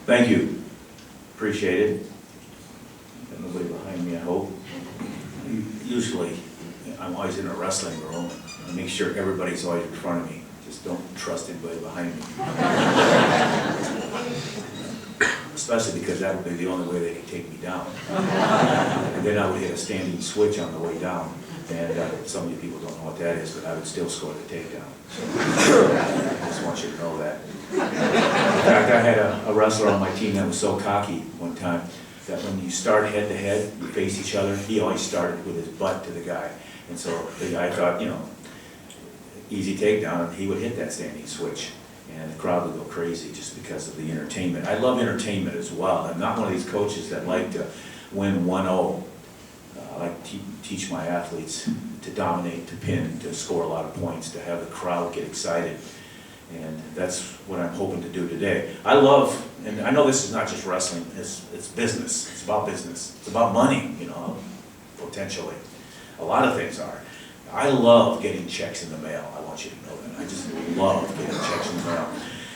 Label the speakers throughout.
Speaker 1: Thank you. Appreciate it. Got nobody behind me, I hope. Usually, I'm always in a wrestling room. I make sure everybody's always in front of me. Just don't trust anybody behind me. Especially because that would be the only way they could take me down. And then I would hit a standing switch on the way down. And some of you people don't know what that is, but I would still score the takedown. So I just want you to know that. In fact, I had a wrestler on my team that was so cocky one time that when you start head to head, you face each other, he always started with his butt to the guy. And so the guy thought, you know, easy takedown, and he would hit that standing switch. And the crowd would go crazy just because of the entertainment. I love entertainment as well. I'm not one of these coaches that like to win 1-0. I like to teach my athletes to dominate, to pin, to score a lot of points, to have the crowd get excited. And that's what I'm hoping to do today. I love, and I know this is not just wrestling, it's business. It's about business. It's about money, you know, potentially. A lot of things are. I love getting checks in the mail. I want you to know that. I just love getting checks in the mail.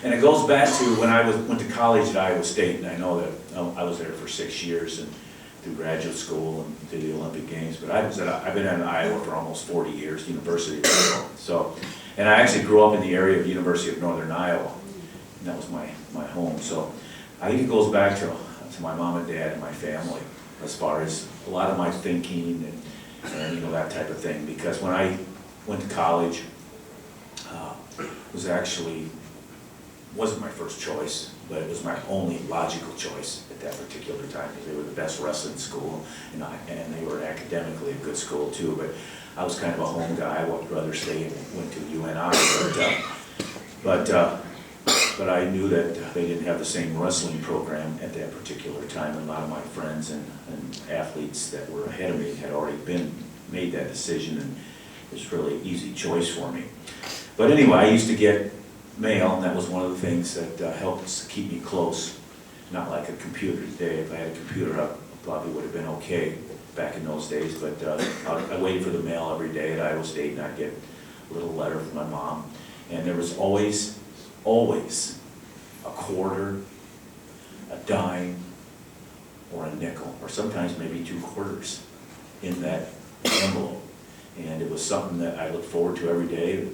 Speaker 1: And it goes back to when I went to college at Iowa State, and I know that I was there for 6 years and through graduate school and did the Olympic Games. But I've been in Iowa for almost 40 years, University of Iowa. So, and I actually grew up in the area of University of Northern Iowa, and that was my home. So I think it goes back to my mom and dad and my family as far as a lot of my thinking and you know, that type of thing. Because when I went to college, wasn't my first choice, but it was my only logical choice at that particular time, because they were the best wrestling school, and they were academically a good school too. But I was kind of a home guy. I would rather stay and went to UNI, but I knew that they didn't have the same wrestling program at that particular time. And a lot of my friends and athletes that were ahead of me had already made that decision, and it was really an easy choice for me. But anyway, I used to get mail, and that was one of the things that helped keep me close. Not like a computer today. If I had a computer, I probably would have been okay back in those days. But I waited for the mail every day at Iowa State, and I'd get a little letter from my mom. And there was always a quarter, a dime, or a nickel, or sometimes maybe 2 quarters in that envelope. And it was something that I looked forward to every day.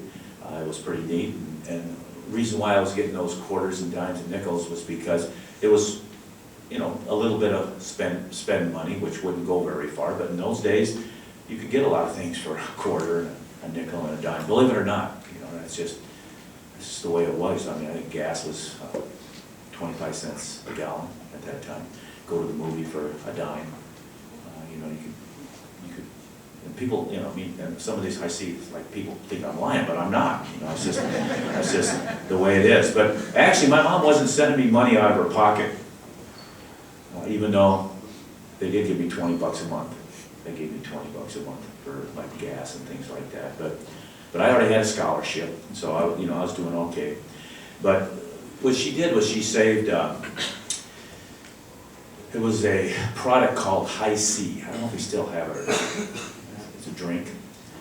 Speaker 1: It was pretty neat. And the reason why I was getting those quarters and dimes and nickels was because it was, you know, a little bit of spend money, which wouldn't go very far. But in those days, you could get a lot of things for a quarter and a nickel and a dime. Believe it or not, you know, that's just the way it was. I mean, I think gas was 25 cents a gallon at that time. Go to the movie for a dime. You know, you could. And people, you know, I mean, and some of these I see, like, people think I'm lying, but I'm not. You know, it's just the way it is. But actually, my mom wasn't sending me money out of her pocket, even though they did give me 20 bucks a month. They gave me 20 bucks a month for like gas and things like that. But I already had a scholarship, so I was doing okay. But what she did was she saved. It was a product called High C. I don't know if we still have it or not. It's a drink.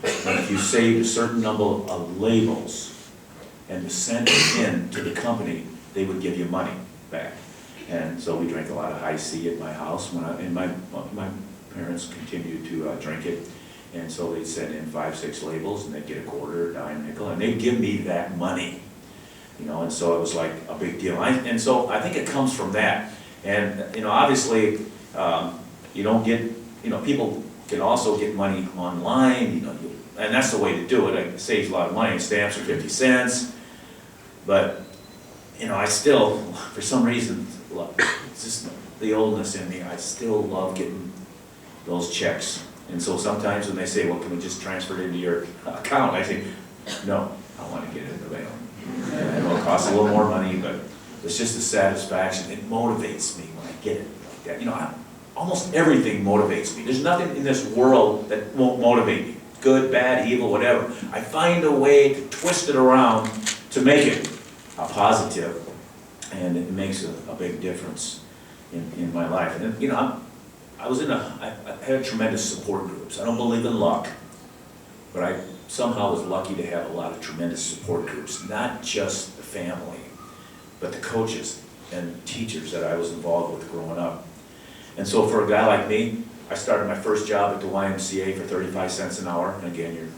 Speaker 1: And if you saved a certain number of labels and sent it in to the company, they would give you money back. And so we drank a lot of High C at my house. And my parents continued to drink it. And so they'd send in 5, 6 labels, and they'd get a quarter, a dime, nickel, and they'd give me that money. You know, and so it was like a big deal. And so I think it comes from that. And, you know, obviously, you don't get, you know, people can also get money online, you know, and that's the way to do it. It saves a lot of money. Stamps are 50 cents. But, you know, I still, for some reason, it's just the oldness in me, I still love getting those checks. And so sometimes when they say, well, can we just transfer it into your account? I say, no, I want to get it in the mail. And it will cost a little more money, but it's just a satisfaction. It motivates me when I get it like that. You know, almost everything motivates me. There's nothing in this world that won't motivate me. Good, bad, evil, whatever. I find a way to twist it around to make it a positive, and it makes a big difference in my life. And then, you know, I had tremendous support groups. I don't believe in luck, but I somehow was lucky to have a lot of tremendous support groups, not just the family, but the coaches. and teachers that I was involved with growing up. And so for a guy like me, I started my first job at the YMCA for 35 cents an hour. And again, you're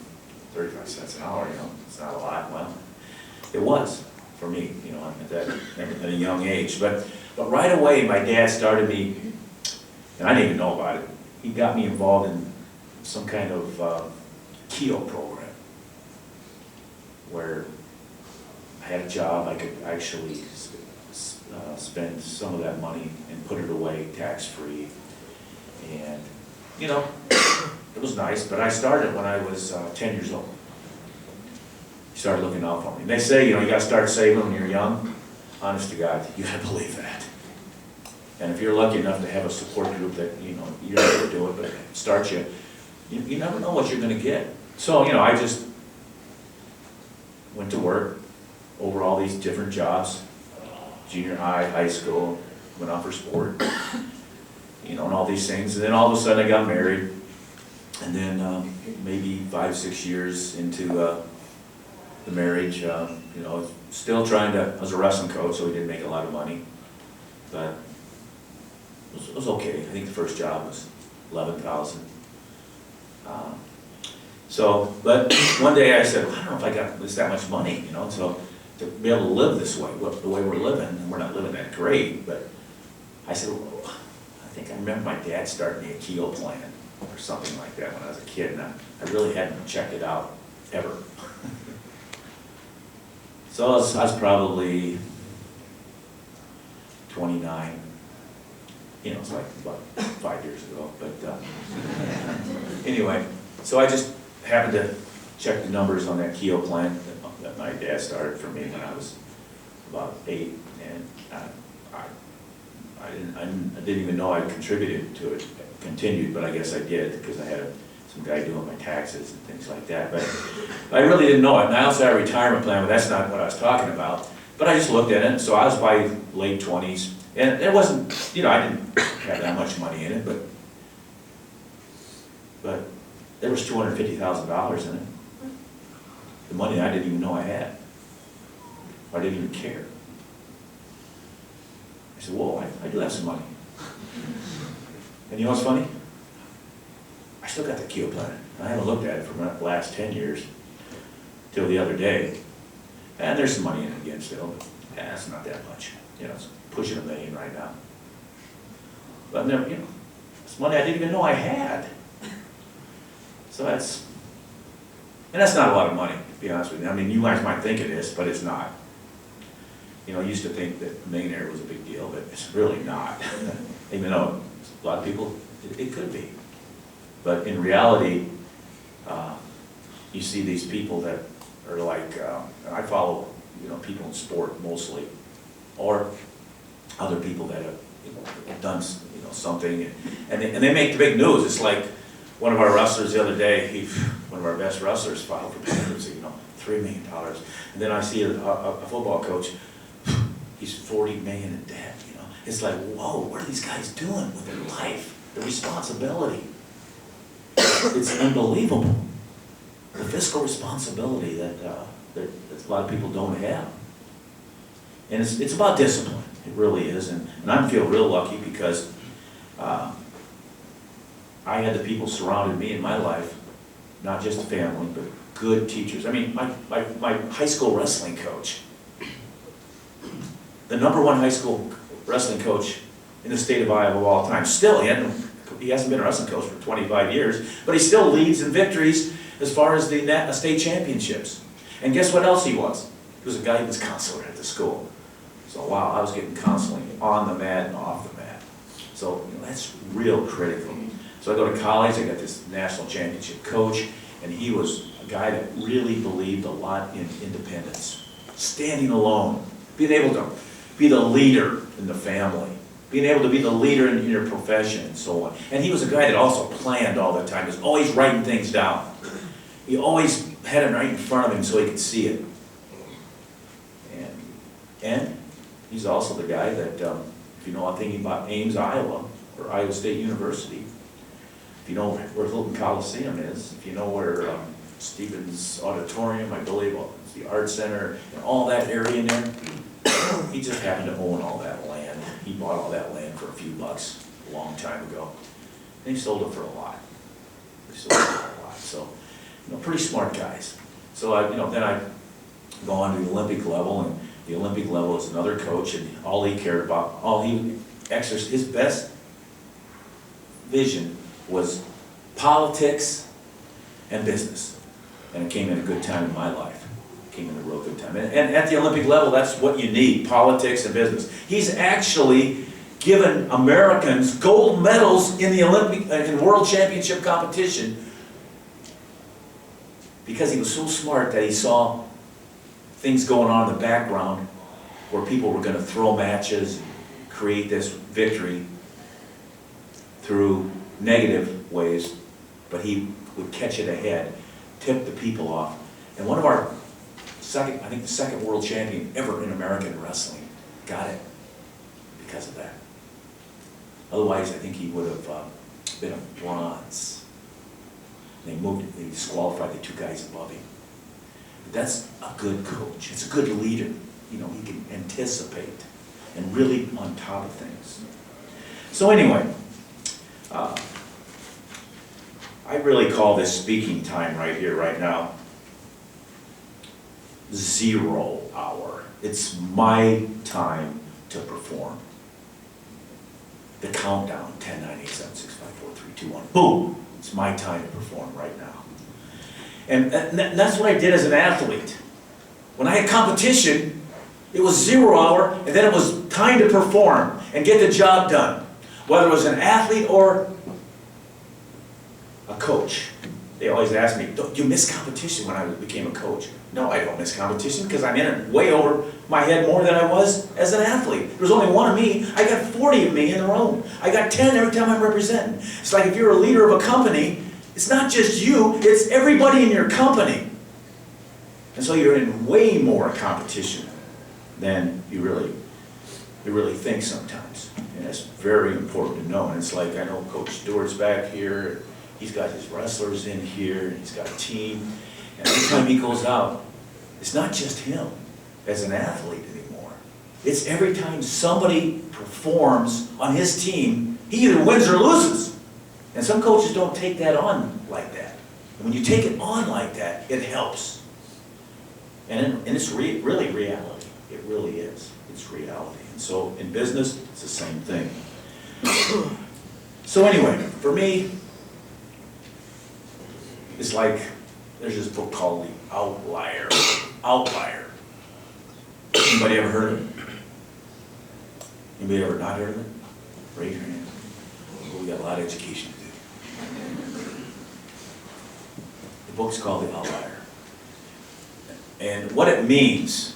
Speaker 1: 35 cents an hour, you know, it's not a lot. Well, it was for me, you know, at a young age. But right away, my dad started me, and I didn't even know about it. He got me involved in some kind of KEO program where I had a job. I could actually spend some of that money and put it away tax-free. And, you know, it was nice, but I started when I was 10 years old. He started looking out for me. And they say, you know, you gotta start saving when you're young. Honest to God, you gotta believe that. And if you're lucky enough to have a support group that, you know, you're able to do it, but it starts you never know what you're gonna get. So, you know, I just went to work over all these different jobs, junior high, high school, went out for sport, you know, and all these things. And then all of a sudden I got married. And then maybe 5, 6 years into the marriage, you know, still trying to, I was a wrestling coach, so we didn't make a lot of money. But it was okay. I think the first job was $11,000. But one day I said, well, I don't know if I got that much money, you know, so to be able to live this way, the way we're living, and we're not living that great, but I said, well, I think I remember my dad starting me a KEO plan or something like that when I was a kid, and I really hadn't checked it out ever. So I was probably 29. You know, it's like about 5 years ago, but anyway, so I just happened to check the numbers on that KEO plan that my dad started for me when I was about 8, and I didn't even know I contributed to it, continued, but I guess I did because I had some guy doing my taxes and things like that. But I really didn't know it. And I also had a retirement plan, but that's not what I was talking about. But I just looked at it, so I was by late 20s, and it wasn't, you know, I didn't have that much money in it, but there was $250,000 in it. The money I didn't even know I had. I didn't even care. I said, whoa, I do have some money. And you know what's funny? I still got the KEO plan. I haven't looked at it for the last 10 years, till the other day. And there's some money in it again still, but yeah, it's not that much. You know, it's pushing $1 million right now. But never, you know, it's money I didn't even know I had. So that's not a lot of money, to be honest with you. I mean, you guys might think it is, but it's not. You know, I used to think that millionaire was a big deal, but it's really not. Even though a lot of people, it could be. But in reality, you see these people that are like, and I follow, you know, people in sport mostly, or other people that have, you know, done, you know, something, and they make the big news. It's like one of our wrestlers the other day, one of our best wrestlers filed for bankruptcy, you know, $3 million. And then I see a football coach, he's $40 million in debt, you know. It's like, whoa, what are these guys doing with their life? The responsibility. It's unbelievable. The fiscal responsibility that a lot of people don't have. And it's about discipline. It really is. And I feel real lucky because I had the people surrounding me in my life, not just family, but good teachers. I mean, my high school wrestling coach, the #1 high school wrestling coach in the state of Iowa of all time. Still, he hasn't been a wrestling coach for 25 years, but he still leads in victories as far as the state championships. And guess what else he was? He was a guidance counselor at the school. So wow, I was getting counseling on the mat and off the mat. So you know, that's real critical. So I go to college, I got this national championship coach, and he was a guy that really believed a lot in independence. Standing alone, being able to be the leader in the family, being able to be the leader in your profession and so on. And he was a guy that also planned all the time. He was always writing things down. He always had it right in front of him so he could see it. And he's also the guy that, if you know anything about Ames, Iowa, or Iowa State University, if you know where Hilton Coliseum is, if you know where Stevens Auditorium, I believe, it's the Art Center, and all that area in there, he just happened to own all that land. He bought all that land for a few bucks a long time ago. And he sold it for a lot. He sold it for a lot. So, pretty smart guys. So then I go on to the Olympic level, and the Olympic level is another coach, and all he cared about, his best vision was politics and business. And it came at a good time in my life. It came in a real good time. And at the Olympic level, that's what you need, politics and business. He's actually given Americans gold medals in the Olympic and World Championship competition because he was so smart that he saw things going on in the background where people were going to throw matches, create this victory through negative ways, but he would catch it ahead, tip the people off. And one of our I think the second world champion ever in American wrestling got it because of that. Otherwise, I think he would have been a bronze. They disqualified the two guys above him. But that's a good coach. It's a good leader. He can anticipate and really on top of things. So anyway, I really call this speaking time right here, right now, 0 hour. It's my time to perform. The countdown, 10, 9, 8, 7, 6, 5, 4, 3, 2, 1, boom! It's my time to perform right now. And that's what I did as an athlete. When I had competition, it was 0 hour, and then it was time to perform and get the job done. Whether it was an athlete or a coach. They always ask me, "Do you miss competition?" When I became a coach. No, I don't miss competition because I'm in it way over my head more than I was as an athlete. There was only one of me. I got 40 of me in the room. I got 10 every time I'm representing. It's like if you're a leader of a company, it's not just you, it's everybody in your company. And so you're in way more competition than you really think sometimes. And that's very important to know. And it's like, I know Coach Stewart's back here. He's got his wrestlers in here, and he's got a team. And every time he goes out, it's not just him as an athlete anymore. It's every time somebody performs on his team, he either wins or loses. And some coaches don't take that on like that. And when you take it on like that, it helps. And it's really reality. It really is. It's reality. And so in business, it's the same thing. So anyway, for me, it's like, there's this book called The Outlier. Outlier. Anybody ever heard of it? Anybody ever not heard of it? Raise your hand. Oh, we got a lot of education to do. The book's called The Outlier. And what it means,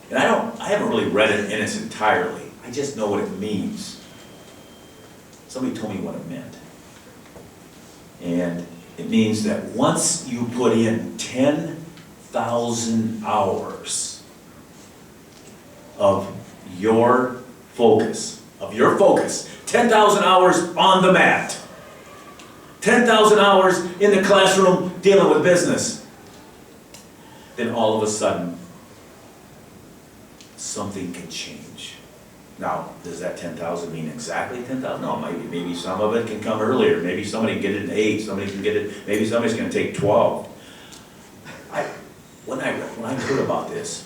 Speaker 1: and I haven't really read it in its entirety. I just know what it means. Somebody told me what it meant. And it means that once you put in 10,000 hours of your focus, 10,000 hours on the mat, 10,000 hours in the classroom dealing with business, then all of a sudden, something can change. Now, does that 10,000 mean exactly 10,000? No, maybe some of it can come earlier. Maybe somebody can get it in 8, somebody can get it, maybe somebody's going to take 12. When I heard about this,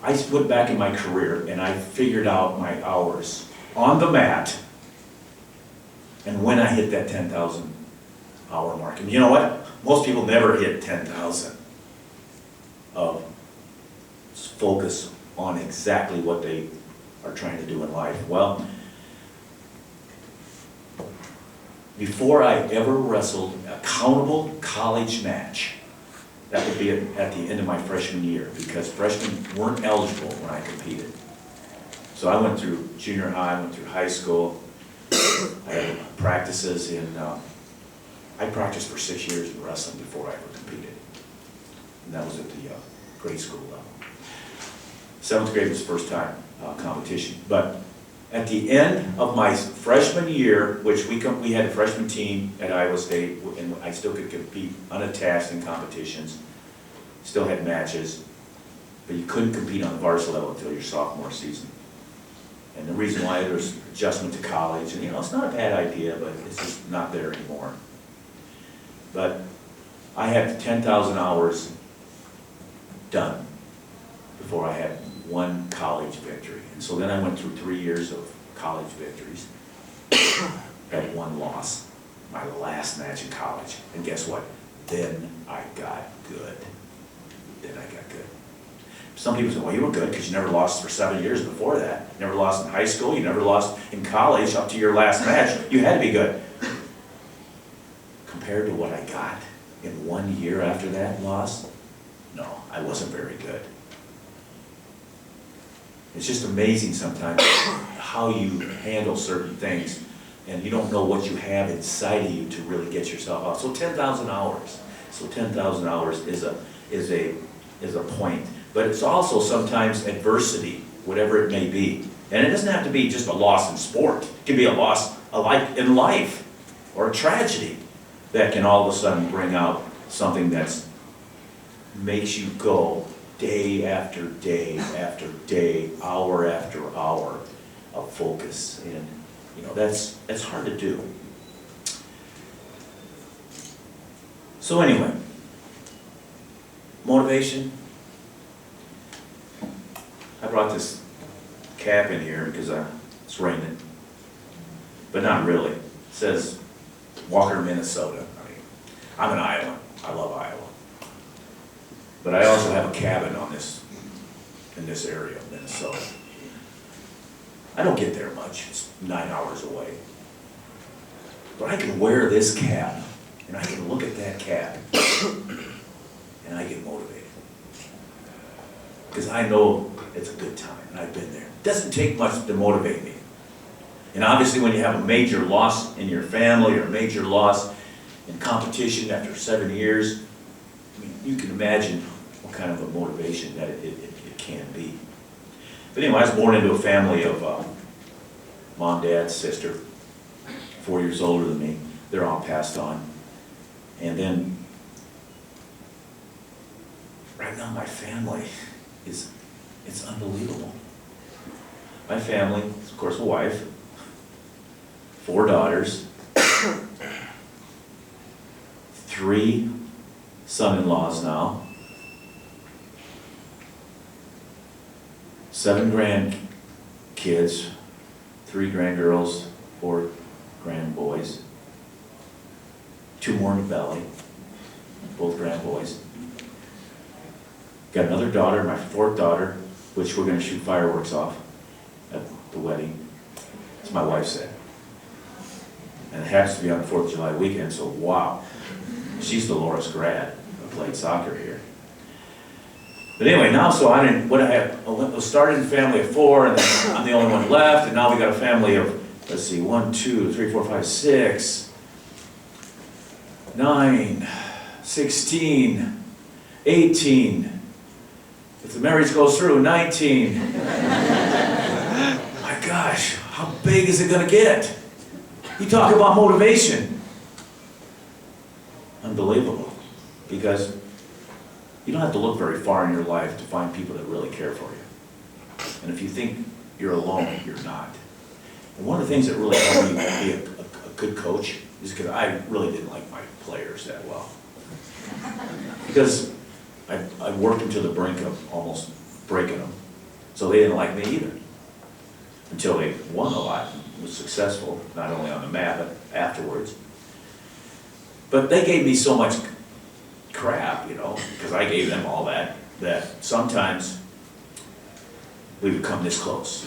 Speaker 1: I went back in my career and I figured out my hours on the mat and when I hit that 10,000 hour mark. And you know what? Most people never hit 10,000 of focus on exactly what they are trying to do in life. Well, before I ever wrestled a countable college match, that would be at the end of my freshman year, because freshmen weren't eligible when I competed. So I went through junior high, I went through high school. I had practices I practiced for 6 years in wrestling before I ever competed. And that was at the grade school level. 7th grade was the first time competition. But at the end of my freshman year, which we had a freshman team at Iowa State, and I still could compete unattached in competitions, still had matches, but you couldn't compete on the varsity level until your sophomore season. And the reason why there's adjustment to college, and it's not a bad idea, but it's just not there anymore. But I had 10,000 hours done before I had one college victory. And so then I went through 3 years of college victories, had one loss, my last match in college. And guess what? Then I got good. Then I got good. Some people say, well, you were good because you never lost for 7 years before that. You never lost in high school, you never lost in college up to your last match. You had to be good. Compared to what I got in 1 year after that loss, no, I wasn't very good. It's just amazing sometimes how you handle certain things, and you don't know what you have inside of you to really get yourself out. So 10,000 hours. So 10,000 hours is a point. But it's also sometimes adversity, whatever it may be. And it doesn't have to be just a loss in sport. It can be a loss in life or a tragedy that can all of a sudden bring out something that makes you go day after day after day, hour after hour of focus. And that's hard to do. So anyway, motivation. I brought this cap in here because it's raining, but not really. It says Walker, Minnesota. I mean, I'm in Iowa. I love Iowa. But I also have a cabin in this area of Minnesota. I don't get there much. It's 9 hours away. But I can wear this cap, and I can look at that cap, and I get motivated. Because I know it's a good time, and I've been there. It doesn't take much to motivate me. And obviously when you have a major loss in your family or a major loss in competition after 7 years, I mean, you can imagine what kind of a motivation that it can be. But anyway, I was born into a family of mom, dad, sister, 4 years older than me. They're all passed on. And then, right now my family it's unbelievable. My family is, of course, a wife, 4 daughters, 3 son-in-laws now, 7 grandkids, 3 grandgirls, 4 grandboys, 2 more in the belly, both grandboys. Got another daughter, my 4th daughter, which we're going to shoot fireworks off at the wedding. That's my wife said. And it happens to be on the 4th of July weekend, so wow. She's Dolores grad. I played soccer here. But anyway, now so I was started in a family of 4, and then I'm the only one left, and now we got a family of, let's see, 1, 2, 3, 4, 5, 6, 9, 16, 18. If the marriage goes through, 19. My gosh, how big is it going to get? You talk about motivation. Unbelievable. Because you don't have to look very far in your life to find people that really care for you. And if you think you're alone, you're not. And one of the things that really helped me be a good coach is because I really didn't like my players that well. Because I worked them to the brink of almost breaking them. So they didn't like me either. Until they won a lot and was successful, not only on the mat, but afterwards. But they gave me so much crap, because I gave them all that sometimes we would come this close,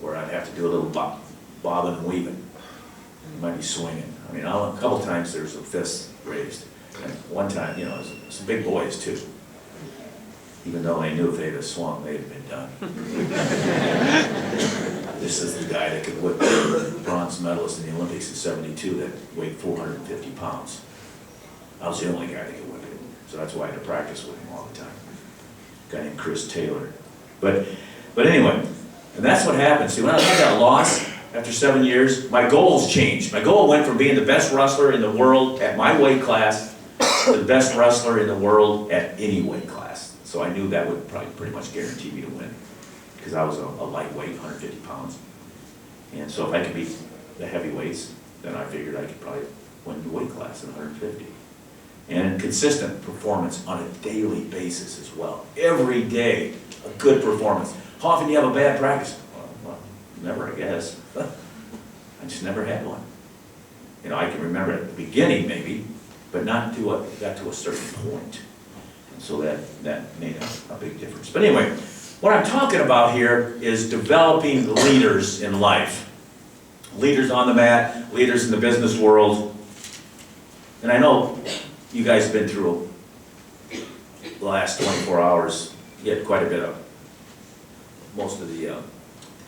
Speaker 1: where I'd have to do a little bobbing and weaving. You might be swinging. I mean, a couple times there's a fist raised. And one time, some big boys too. Even though they knew if they'd have swung, they'd have been done. This is the guy that could whip the bronze medalist in the Olympics in '72 that weighed 450 pounds. I was the only guy that could whip it. So that's why I had to practice with him all the time. A guy named Chris Taylor. But anyway, and that's what happened. See, when I had that loss after 7 years, my goals changed. My goal went from being the best wrestler in the world at my weight class to the best wrestler in the world at any weight class. So I knew that would probably pretty much guarantee me to win. because I was a lightweight, 150 pounds. And so if I could beat the heavyweights, then I figured I could probably win the weight class at 150. And consistent performance on a daily basis as well. Every day, a good performance. How often do you have a bad practice? Well, never, I guess. I just never had one. You know, I can remember at the beginning maybe, but not to got to a certain point. And so that made a big difference. But anyway, what I'm talking about here is developing leaders in life. Leaders on the mat, leaders in the business world. And I know you guys have been through the last 24 hours. You had quite a bit of, most of the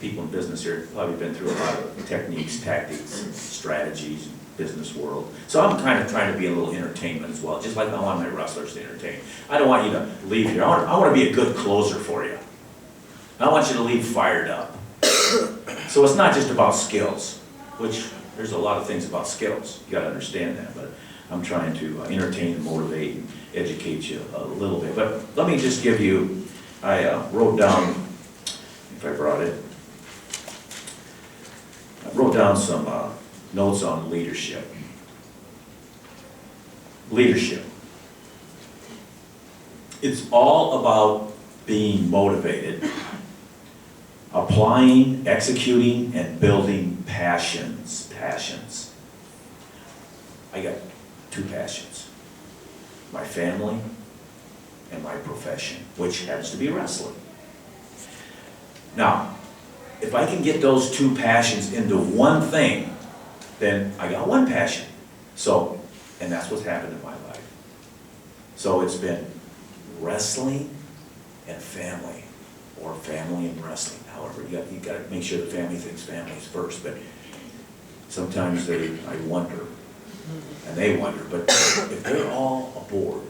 Speaker 1: people in business here have probably been through a lot of techniques, tactics, strategies, business world. So I'm kind of trying to be a little entertainment as well, just like I want my wrestlers to entertain. I don't want you to leave here. I want to be a good closer for you. I want you to leave fired up. So it's not just about skills, which there's a lot of things about skills. You got to understand that, but I'm trying to entertain and motivate and educate you a little bit. But let me just give you, I wrote down, if I brought it, I wrote down some notes on leadership. Leadership. It's all about being motivated, applying, executing, and building passions. Passions. I got two passions. My family and my profession, which happens to be wrestling. Now, if I can get those two passions into one thing, then I got one passion. So, and that's what's happened in my life. So it's been wrestling and family, or family and wrestling. However, you got to make sure the family thinks family is first. But sometimes I wonder, and they wonder. But if they're all aboard,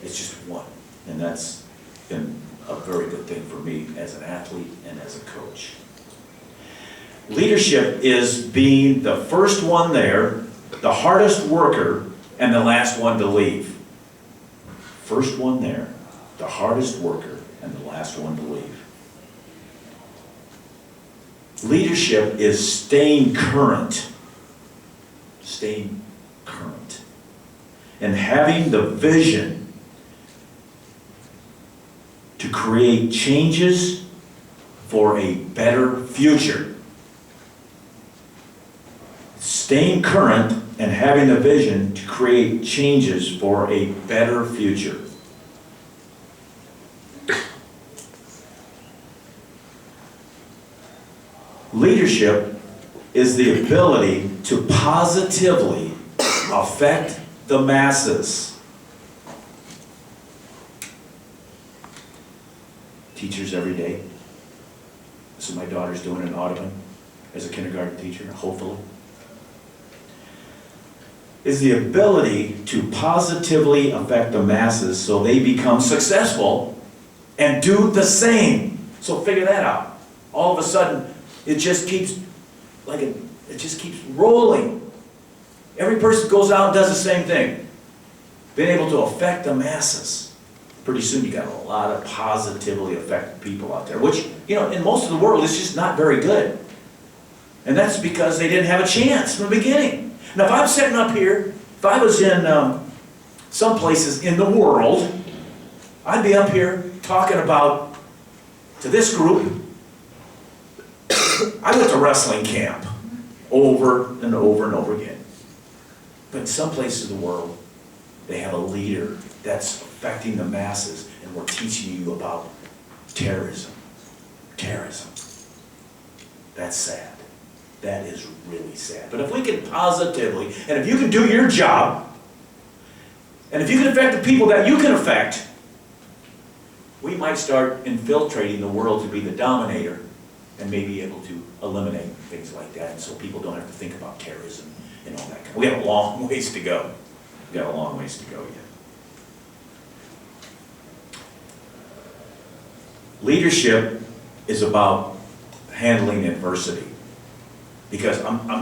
Speaker 1: it's just one, and that's been a very good thing for me as an athlete and as a coach. Leadership is being the first one there, the hardest worker, and the last one to leave. First one there, the hardest worker, and the last one to leave. Leadership is staying current. Staying current. And having the vision to create changes for a better future. Staying current and having the vision to create changes for a better future. Leadership is the ability to positively affect the masses. Teachers every day. This is my daughter's doing in Audubon as a kindergarten teacher, hopefully. Is the ability to positively affect the masses so they become successful and do the same. So figure that out. All of a sudden, it just keeps rolling. Every person goes out and does the same thing. Being able to affect the masses. Pretty soon you got a lot of positively affected people out there, which, you know, in most of the world is just not very good. And that's because they didn't have a chance from the beginning. Now, if I'm sitting up here, if I was in some places in the world, I'd be up here talking about, to this group, I went to wrestling camp over and over and over again. But in some places in the world, they have a leader that's affecting the masses, and we're teaching you about terrorism. Terrorism. That's sad. That is really sad. But if we can positively, and if you can do your job, and if you can affect the people that you can affect, we might start infiltrating the world to be the dominator and maybe able to eliminate things like that, and so people don't have to think about terrorism and all that. We have a long ways to go. We've got a long ways to go yet. Leadership is about handling adversity. Because I'm